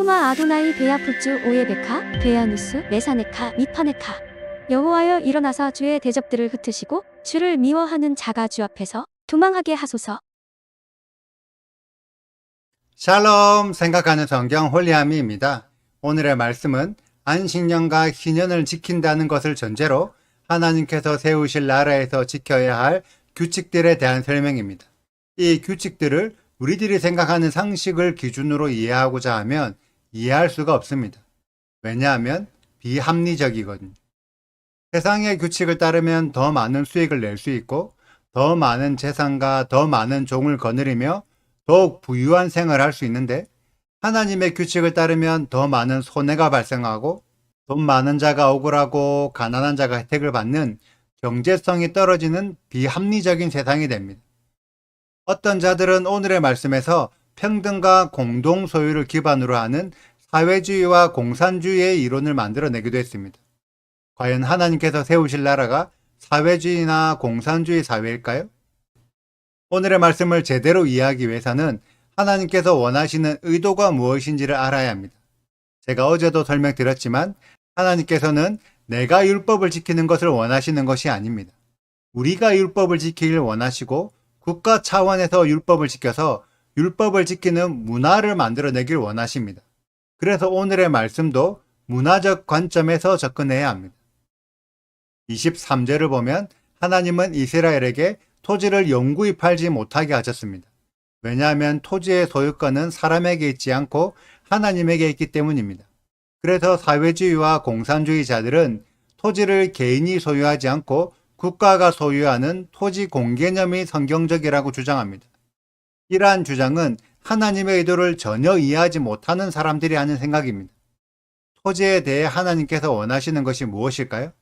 슈마 아도나이 베야푸츠 오예베카 베야누스 메사네카 미파네카. 여호와여 일어나사 주의 대적들을 흩으시고 주를 미워하는 자가 주 앞에서 도망하게 하소서. 샬롬, 생각하는 성경 홀리아미입니다. 오늘의 말씀은 안식년과 희년을 지킨다는 것을 전제로 하나님께서 세우실 나라에서 지켜야 할 규칙들에 대한 설명입니다. 이 규칙들을 우리들이 생각하는 상식을 기준으로 이해하고자 하면 이해할 수가 없습니다. 왜냐하면 비합리적이거든요. 세상의 규칙을 따르면 더 많은 수익을 낼 수 있고 더 많은 재산과 더 많은 종을 거느리며 더욱 부유한 생활을 할 수 있는데, 하나님의 규칙을 따르면 더 많은 손해가 발생하고 돈 많은 자가 억울하고 가난한 자가 혜택을 받는 경제성이 떨어지는 비합리적인 세상이 됩니다. 어떤 자들은 오늘의 말씀에서 평등과 공동 소유를 기반으로 하는 사회주의와 공산주의의 이론을 만들어내기도 했습니다. 과연 하나님께서 세우실 나라가 사회주의나 공산주의 사회일까요? 오늘의 말씀을 제대로 이해하기 위해서는 하나님께서 원하시는 의도가 무엇인지를 알아야 합니다. 제가 어제도 설명드렸지만 하나님께서는 내가 율법을 지키는 것을 원하시는 것이 아닙니다. 우리가 율법을 지키길 원하시고 국가 차원에서 율법을 지켜서 율법을 지키는 문화를 만들어내길 원하십니다. 그래서 오늘의 말씀도 문화적 관점에서 접근해야 합니다. 23절을 보면 하나님은 이스라엘에게 토지를 영구히 팔지 못하게 하셨습니다. 왜냐하면 토지의 소유권은 사람에게 있지 않고 하나님에게 있기 때문입니다. 그래서 사회주의와 공산주의자들은 토지를 개인이 소유하지 않고 국가가 소유하는 토지 공개념이 성경적이라고 주장합니다. 이러한 주장은 하나님의 의도를 전혀 이해하지 못하는 사람들이 하는 생각입니다. 토지에 대해 하나님께서 원하시는 것이 무엇일까요?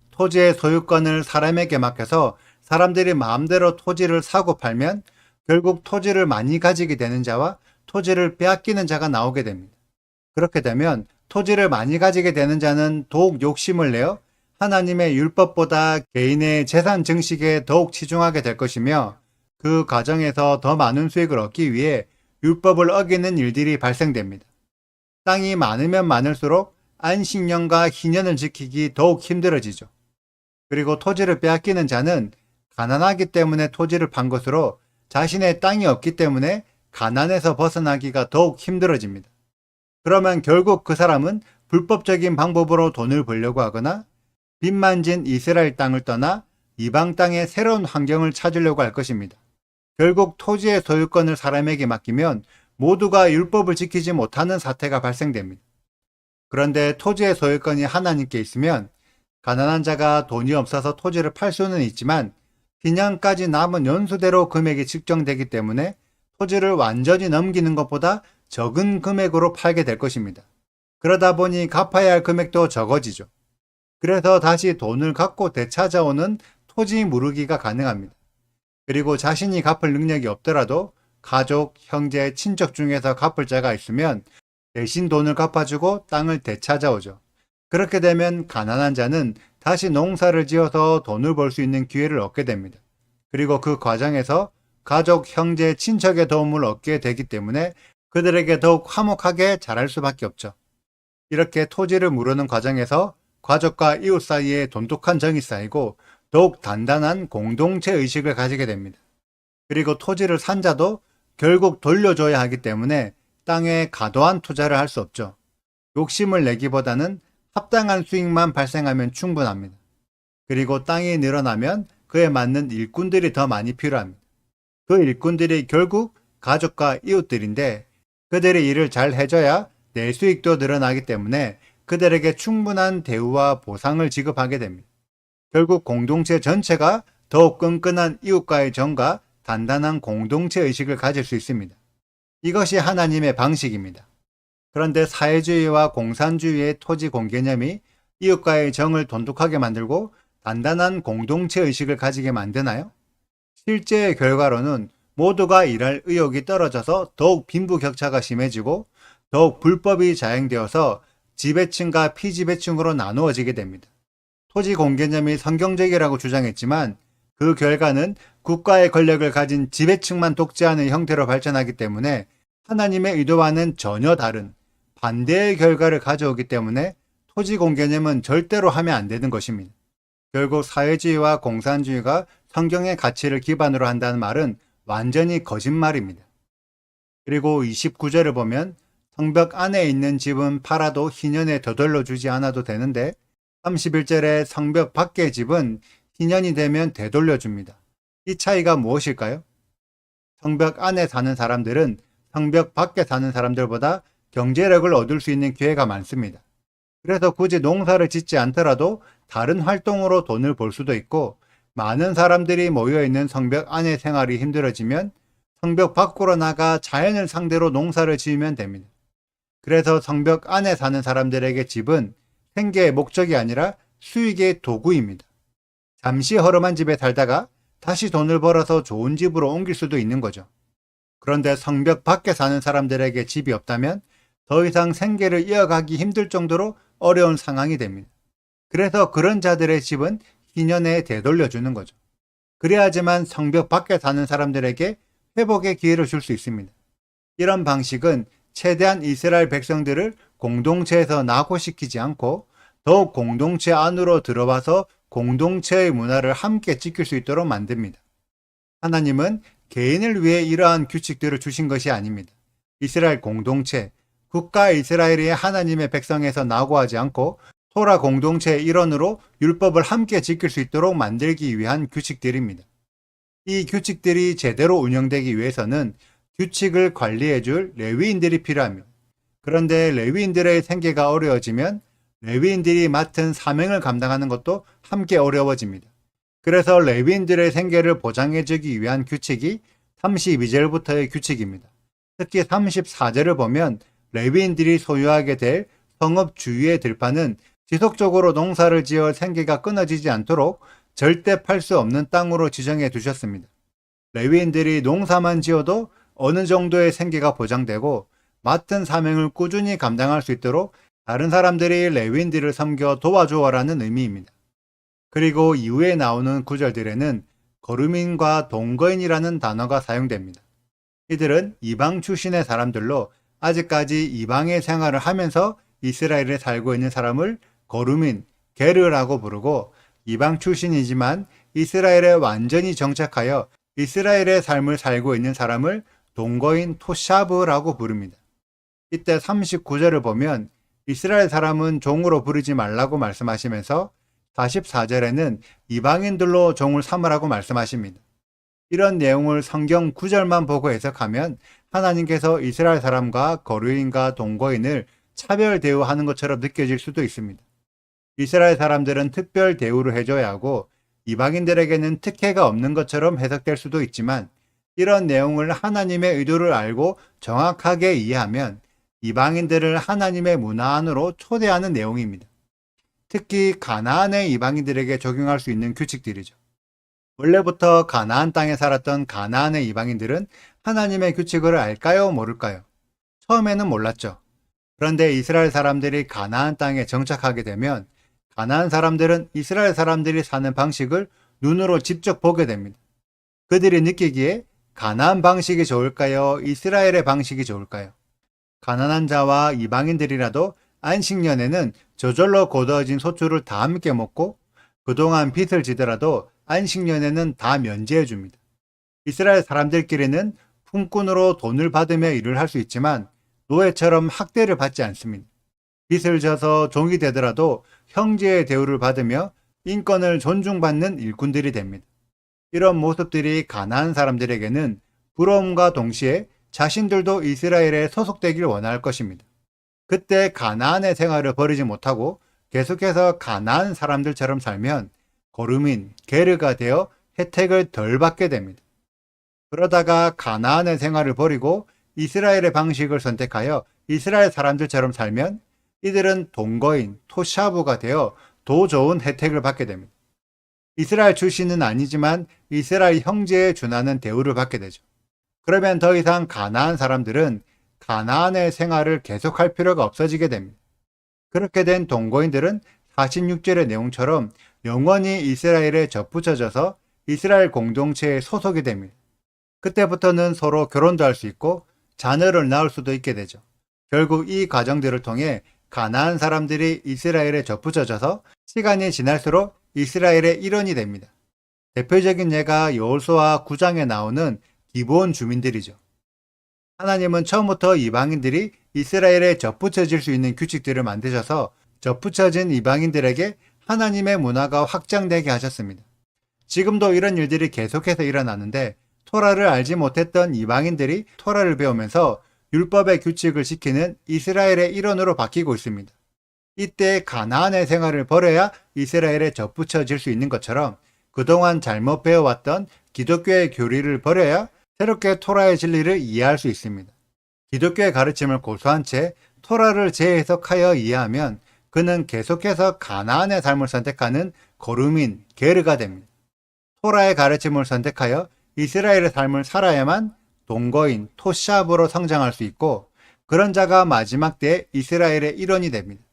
토지의 소유권을 사람에게 맡겨서 사람들이 마음대로 토지를 사고 팔면 결국 토지를 많이 가지게 되는 자와 토지를 빼앗기는 자가 나오게 됩니다. 그렇게 되면 토지를 많이 가지게 되는 자는 더욱 욕심을 내어 하나님의 율법보다 개인의 재산 증식에 더욱 치중하게 될 것이며, 그 과정에서 더 많은 수익을 얻기 위해 율법을 어기는 일들이 발생됩니다. 땅이 많으면 많을수록 안식년과 희년을 지키기 더욱 힘들어지죠. 그리고 토지를 빼앗기는 자는 가난하기 때문에 토지를 판 것으로 자신의 땅이 없기 때문에 가난에서 벗어나기가 더욱 힘들어집니다. 그러면 결국 그 사람은 불법적인 방법으로 돈을 벌려고 하거나 빚만진 이스라엘 땅을 떠나 이방 땅의 새로운 환경을 찾으려고 할 것입니다. 결국 토지의 소유권을 사람에게 맡기면 모두가 율법을 지키지 못하는 사태가 발생됩니다. 그런데 토지의 소유권이 하나님께 있으면 가난한 자가 돈이 없어서 토지를 팔 수는 있지만 희년까지 남은 연수대로 금액이 측정되기 때문에 토지를 완전히 넘기는 것보다 적은 금액으로 팔게 될 것입니다. 그러다 보니 갚아야 할 금액도 적어지죠. 그래서 다시 돈을 갖고 되찾아오는 토지 무르기가 가능합니다. 그리고 자신이 갚을 능력이 없더라도 가족, 형제, 친척 중에서 갚을 자가 있으면 대신 돈을 갚아주고 땅을 되찾아오죠. 그렇게 되면 가난한 자는 다시 농사를 지어서 돈을 벌 수 있는 기회를 얻게 됩니다. 그리고 그 과정에서 가족, 형제, 친척의 도움을 얻게 되기 때문에 그들에게 더욱 화목하게 자랄 수밖에 없죠. 이렇게 토지를 무르는 과정에서 가족과 이웃 사이에 돈독한 정이 쌓이고 더욱 단단한 공동체 의식을 가지게 됩니다. 그리고 토지를 산 자도 결국 돌려줘야 하기 때문에 땅에 과도한 투자를 할 수 없죠. 욕심을 내기보다는 합당한 수익만 발생하면 충분합니다. 그리고 땅이 늘어나면 그에 맞는 일꾼들이 더 많이 필요합니다. 그 일꾼들이 결국 가족과 이웃들인데 그들이 일을 잘 해줘야 내 수익도 늘어나기 때문에 그들에게 충분한 대우와 보상을 지급하게 됩니다. 결국 공동체 전체가 더욱 끈끈한 이웃과의 정과 단단한 공동체 의식을 가질 수 있습니다. 이것이 하나님의 방식입니다. 그런데 사회주의와 공산주의의 토지 공개념이 이웃과의 정을 돈독하게 만들고 단단한 공동체 의식을 가지게 만드나요? 실제의 결과로는 모두가 일할 의욕이 떨어져서 더욱 빈부격차가 심해지고 더욱 불법이 자행되어서 지배층과 피지배층으로 나누어지게 됩니다. 토지 공개념이 성경적이라고 주장했지만 그 결과는 국가의 권력을 가진 지배층만 독재하는 형태로 발전하기 때문에 하나님의 의도와는 전혀 다른 반대의 결과를 가져오기 때문에 토지공 개념은 절대로 하면 안 되는 것입니다. 결국 사회주의와 공산주의가 성경의 가치를 기반으로 한다는 말은 완전히 거짓말입니다. 그리고 29절을 보면 성벽 안에 있는 집은 팔아도 희년에 되돌려 주지 않아도 되는데 31절에 성벽 밖의 집은 희년이 되면 되돌려 줍니다. 이 차이가 무엇일까요? 성벽 안에 사는 사람들은 성벽 밖에 사는 사람들보다 경제력을 얻을 수 있는 기회가 많습니다. 그래서 굳이 농사를 짓지 않더라도 다른 활동으로 돈을 벌 수도 있고, 많은 사람들이 모여있는 성벽 안의 생활이 힘들어지면 성벽 밖으로 나가 자연을 상대로 농사를 지으면 됩니다. 그래서 성벽 안에 사는 사람들에게 집은 생계의 목적이 아니라 수익의 도구입니다. 잠시 허름한 집에 살다가 다시 돈을 벌어서 좋은 집으로 옮길 수도 있는 거죠. 그런데 성벽 밖에 사는 사람들에게 집이 없다면 더 이상 생계를 이어가기 힘들 정도로 어려운 상황이 됩니다. 그래서 그런 자들의 집은 희년에 되돌려주는 거죠. 그래야지만 성벽 밖에 사는 사람들에게 회복의 기회를 줄 수 있습니다. 이런 방식은 최대한 이스라엘 백성들을 공동체에서 낙오시키지 않고 더욱 공동체 안으로 들어와서 공동체의 문화를 함께 지킬 수 있도록 만듭니다. 하나님은 개인을 위해 이러한 규칙들을 주신 것이 아닙니다. 이스라엘 공동체, 국가 이스라엘이 하나님의 백성에서 낙오하지 않고 토라 공동체의 일원으로 율법을 함께 지킬 수 있도록 만들기 위한 규칙들입니다. 이 규칙들이 제대로 운영되기 위해서는 규칙을 관리해줄 레위인들이 필요합니다. 그런데 레위인들의 생계가 어려워지면 레위인들이 맡은 사명을 감당하는 것도 함께 어려워집니다. 그래서 레위인들의 생계를 보장해주기 위한 규칙이 32절부터의 규칙입니다. 특히 34절을 보면 레위인들이 소유하게 될 성읍 주위의 들판은 지속적으로 농사를 지어 생계가 끊어지지 않도록 절대 팔 수 없는 땅으로 지정해 두셨습니다. 레위인들이 농사만 지어도 어느 정도의 생계가 보장되고 맡은 사명을 꾸준히 감당할 수 있도록 다른 사람들이 레위인들을 섬겨 도와주어라는 의미입니다. 그리고 이후에 나오는 구절들에는 거루민과 동거인이라는 단어가 사용됩니다. 이들은 이방 출신의 사람들로 아직까지 이방의 생활을 하면서 이스라엘에 살고 있는 사람을 거루민, 게르라고 부르고, 이방 출신이지만 이스라엘에 완전히 정착하여 이스라엘의 삶을 살고 있는 사람을 동거인 토샤브라고 부릅니다. 이때 39절을 보면 이스라엘 사람은 종으로 부르지 말라고 말씀하시면서 44절에는 이방인들로 종을 삼으라고 말씀하십니다. 이런 내용을 성경 9절만 보고 해석하면 하나님께서 이스라엘 사람과 거류인과 동거인을 차별 대우하는 것처럼 느껴질 수도 있습니다. 이스라엘 사람들은 특별 대우를 해줘야 하고 이방인들에게는 특혜가 없는 것처럼 해석될 수도 있지만, 이런 내용을 하나님의 의도를 알고 정확하게 이해하면 이방인들을 하나님의 문화 안으로 초대하는 내용입니다. 특히 가나안의 이방인들에게 적용할 수 있는 규칙들이죠. 원래부터 가나안 땅에 살았던 가나안의 이방인들은 하나님의 규칙을 알까요, 모를까요? 처음에는 몰랐죠. 그런데 이스라엘 사람들이 가나안 땅에 정착하게 되면 가나안 사람들은 이스라엘 사람들이 사는 방식을 눈으로 직접 보게 됩니다. 그들이 느끼기에 가나안 방식이 좋을까요? 이스라엘의 방식이 좋을까요? 가난한 자와 이방인들이라도 안식년에는 저절로 거두어진 소출을 다 함께 먹고 그동안 빚을 지더라도 안식년에는 다 면제해 줍니다. 이스라엘 사람들끼리는 품꾼으로 돈을 받으며 일을 할 수 있지만 노예처럼 학대를 받지 않습니다. 빚을 져서 종이 되더라도 형제의 대우를 받으며 인권을 존중받는 일꾼들이 됩니다. 이런 모습들이 가나안 사람들에게는 부러움과 동시에 자신들도 이스라엘에 소속되길 원할 것입니다. 그때 가나안의 생활을 버리지 못하고 계속해서 가나안 사람들처럼 살면 거루민, 게르가 되어 혜택을 덜 받게 됩니다. 그러다가 가나안의 생활을 버리고 이스라엘의 방식을 선택하여 이스라엘 사람들처럼 살면 이들은 동거인, 토샤브가 되어 더 좋은 혜택을 받게 됩니다. 이스라엘 출신은 아니지만 이스라엘 형제에 준하는 대우를 받게 되죠. 그러면 더 이상 가나안 사람들은 가나안의 생활을 계속할 필요가 없어지게 됩니다. 그렇게 된 동거인들은 46절의 내용처럼 영원히 이스라엘에 접붙여져서 이스라엘 공동체에 소속이 됩니다. 그때부터는 서로 결혼도 할 수 있고 자녀를 낳을 수도 있게 되죠. 결국 이 과정들을 통해 가나안 사람들이 이스라엘에 접붙여져서 시간이 지날수록 이스라엘의 일원이 됩니다. 대표적인 예가 여호수아 9장에 나오는 기브온 주민들이죠. 하나님은 처음부터 이방인들이 이스라엘에 접붙여질 수 있는 규칙들을 만드셔서 접붙여진 이방인들에게 하나님의 문화가 확장되게 하셨습니다. 지금도 이런 일들이 계속해서 일어나는데 토라를 알지 못했던 이방인들이 토라를 배우면서 율법의 규칙을 지키는 이스라엘의 일원으로 바뀌고 있습니다. 이때 가나안의 생활을 버려야 이스라엘에 접붙여질 수 있는 것처럼 그동안 잘못 배워왔던 기독교의 교리를 버려야 새롭게 토라의 진리를 이해할 수 있습니다. 기독교의 가르침을 고수한 채 토라를 재해석하여 이해하면 그는 계속해서 가나안의 삶을 선택하는 거루민, 게르가 됩니다. 토라의 가르침을 선택하여 이스라엘의 삶을 살아야만 동거인, 토시압으로 성장할 수 있고 그런 자가 마지막 때 이스라엘의 일원이 됩니다.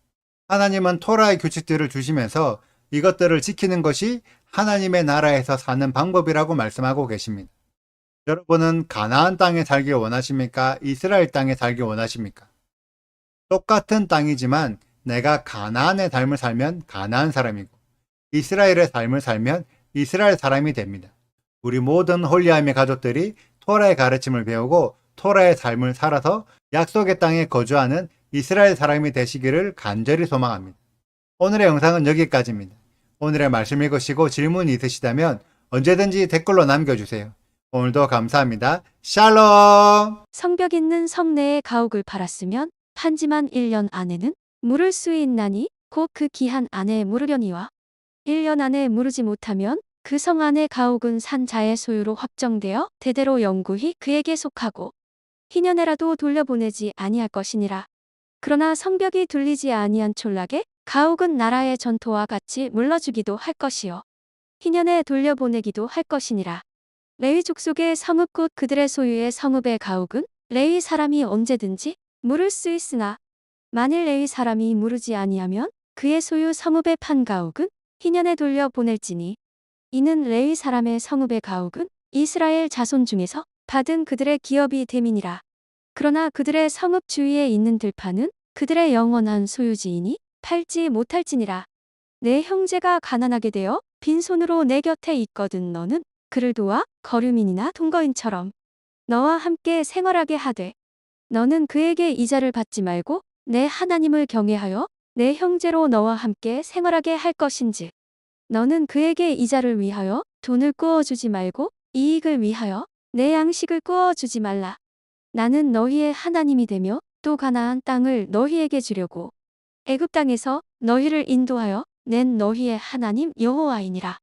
하나님은 토라의 규칙들을 주시면서 이것들을 지키는 것이 하나님의 나라에서 사는 방법이라고 말씀하고 계십니다. 여러분은 가나안 땅에 살기 원하십니까? 이스라엘 땅에 살기 원하십니까? 똑같은 땅이지만 내가 가나안의 삶을 살면 가나안 사람이고 이스라엘의 삶을 살면 이스라엘 사람이 됩니다. 우리 모든 홀리함의 가족들이 토라의 가르침을 배우고 토라의 삶을 살아서 약속의 땅에 거주하는 이스라엘 사람이 되시기를 간절히 소망합니다. 오늘의 영상은 여기까지입니다. 오늘의 말씀 읽으시고 질문이 있으시다면 언제든지 댓글로 남겨주세요. 오늘도 감사합니다. 샬롬! 성벽 있는 성 내에 가옥을 팔았으면 판지만 1년 안에는 물을 수 있나니 곧 그 기한 안에 물으려니와 1년 안에 물으지 못하면 그 성 안의 가옥은 산 자의 소유로 확정되어 대대로 영구히 그에게 속하고 희년에라도 돌려보내지 아니할 것이니라. 그러나 성벽이 둘리지 아니한 촌락에 가옥은 나라의 전토와 같이 물러주기도 할 것이요 희년에 돌려보내기도 할 것이니라. 레위 족속의 성읍 곧 그들의 소유의 성읍의 가옥은 레위 사람이 언제든지 물을 수 있으나 만일 레위 사람이 물으지 아니하면 그의 소유 성읍의 판 가옥은 희년에 돌려보낼지니 이는 레위 사람의 성읍의 가옥은 이스라엘 자손 중에서 받은 그들의 기업이 됨이니라. 그러나 그들의 성읍 주위에 있는 들판은 그들의 영원한 소유지이니 팔지 못할지니라. 내 형제가 가난하게 되어 빈손으로 내 곁에 있거든 너는 그를 도와 거류민이나 동거인처럼 너와 함께 생활하게 하되 너는 그에게 이자를 받지 말고 내 하나님을 경외하여 내 형제로 너와 함께 생활하게 할 것인즉 너는 그에게 이자를 위하여 돈을 꾸어주지 말고 이익을 위하여 내 양식을 꾸어주지 말라. 나는 너희의 하나님이 되며 또 가나안 땅을 너희에게 주려고 애굽 땅에서 너희를 인도하여 낸 너희의 하나님 여호와이니라.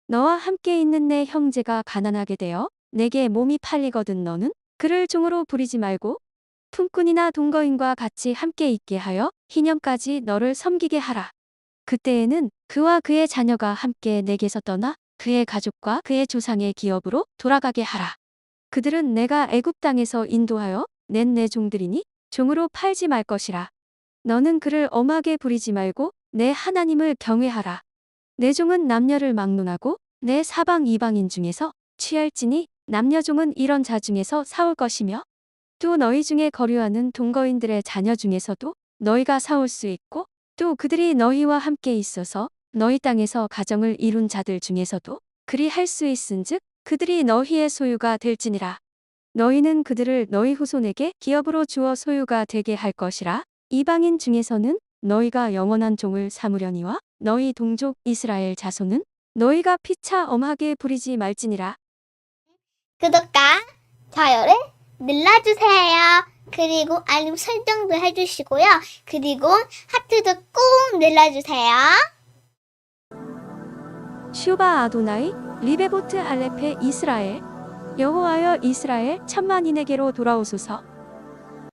너와 함께 있는 내 형제가 가난하게 되어 내게 몸이 팔리거든 너는 그를 종으로 부리지 말고 품꾼이나 동거인과 같이 함께 있게 하여 희년까지 너를 섬기게 하라. 그때에는 그와 그의 자녀가 함께 내게서 떠나 그의 가족과 그의 조상의 기업으로 돌아가게 하라. 그들은 내가 애굽 땅에서 인도하여 낸 내 종들이니 종으로 팔지 말 것이라. 너는 그를 엄하게 부리지 말고 내 하나님을 경외하라. 내 종은 남녀를 막론하고 내 사방 이방인 중에서 취할지니 남녀종은 이런 자 중에서 사올 것이며 또 너희 중에 거류하는 동거인들의 자녀 중에서도 너희가 사올 수 있고 또 그들이 너희와 함께 있어서 너희 땅에서 가정을 이룬 자들 중에서도 그리 할 수 있은즉 그들이 너희의 소유가 될지니라. 너희는 그들을 너희 후손에게 기업으로 주어 소유가 되게 할 것이라. 이방인 중에서는 너희가 영원한 종을 삼으려니와 너희 동족 이스라엘 자손은 너희가 피차 엄하게 부리지 말지니라. 구독과 좋아요를 눌러주세요. 그리고 알림 설정도 해주시고요. 그리고 하트도 꼭 눌러주세요. 슈바 아도나이 리베보트 알레페 이스라엘 여호와여 이스라엘 천만인에게로 돌아오소서.